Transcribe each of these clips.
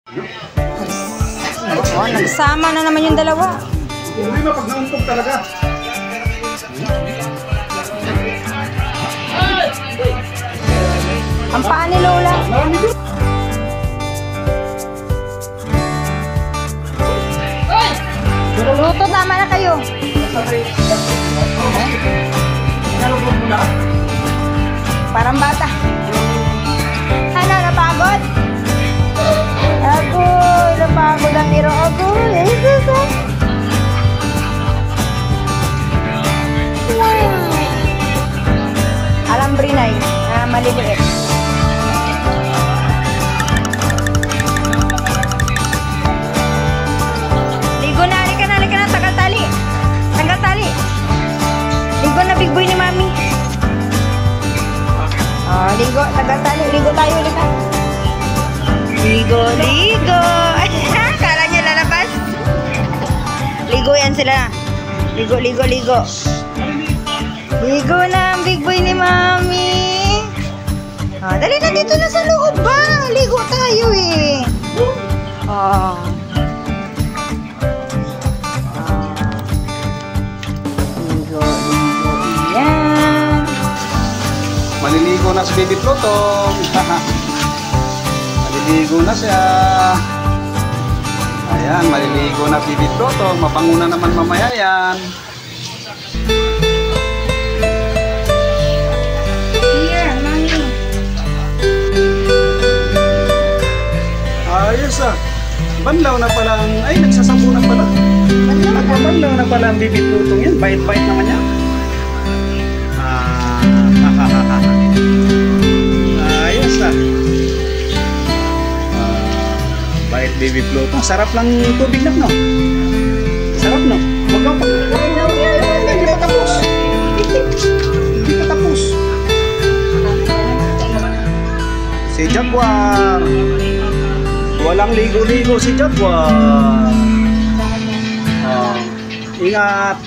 Oh, nagsama na naman yung dalawa. Hindi na pag naumpog talaga. Ang paa ni Lola. Luto, tama na kayo. Parang bata. Ano, napagod? Ako, napagod ang tiro ako. Alambrinay, maliliit. Ligo na, halika na, tanggal tali. Tanggal tali. Ligo na, big boy ni Mami. Oh, ligo, tanggal tali. Ligo tayo, halika. Ligo, ligo. Kala niya lalabas. Ligo yan sila. Ligo, ligo, ligo. Ligo na ang big boy ni Mami. Ah, dali na dito na sa loob ba? Ligo tayo eh. Oh. Ligo, ligo. Yan. Maliligo na si Baby Plutong. Maliligo na siya. Ayan, maliligo na si Baby Plutong. Mapanguna naman mamaya yan. Ayos ah. Banlaw na pala ang... Ay, nagsasabunan pala. Nagbabanlaw na pala ang Baby Plutong yan. Bait-bait naman yan. Ayos ah. Bait Baby Plutong. Sarap lang tubig na, no? Sarap, no? Huwag kang hindi pa tapos. Hindi pa tapos. Si Jaguar. Walang ligo-ligo si Jaguar. Oh, ingat.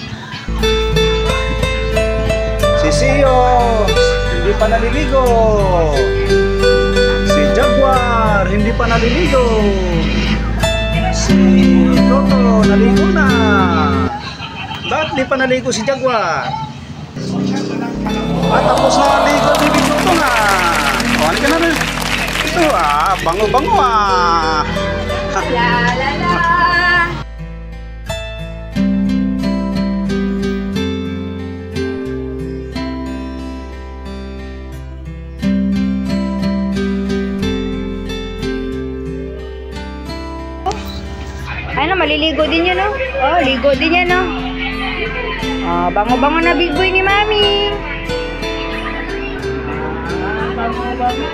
Si Siyos, hindi pa naliligo. Si Jaguar, hindi pa naliligo. Si Toto, naligo na. Bakit hindi pa naligo si Jaguar? At tapos na ligo, Baby Toto na. O, halika na rin. Ito ah, bango-bango ah. La la la. Ay na, maliligo din yun, no? Oh, ligo din yan, no? Oh, bango-bango na big boy ni Mami. Bango-bango.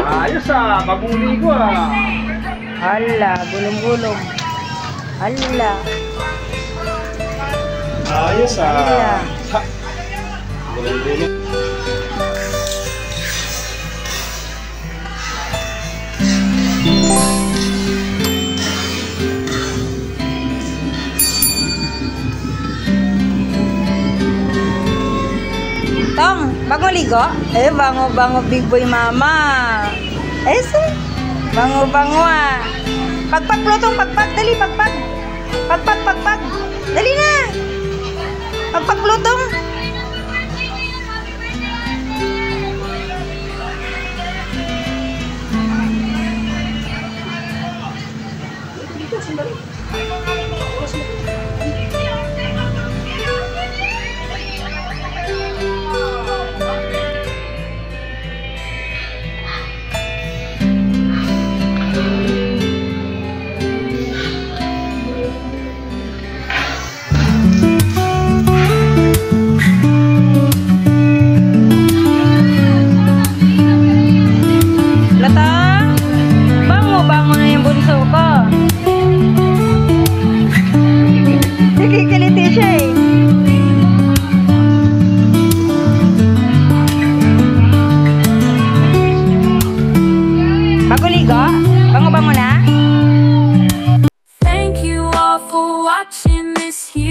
Ayos ah, bagong ligo ah. Hala, gulong-gulong. Hala. Ayos ah. Hala. Gulong-gulong. Tong, bago ligo? Eh, bango-bango big boy mama. Eh, bango-bango ah. Pagpag, Plutong, pagpag. Dali, pagpag. Pagpag, pagpag. Dali na. Pagpag, Plutong. Thank you all for watching this here.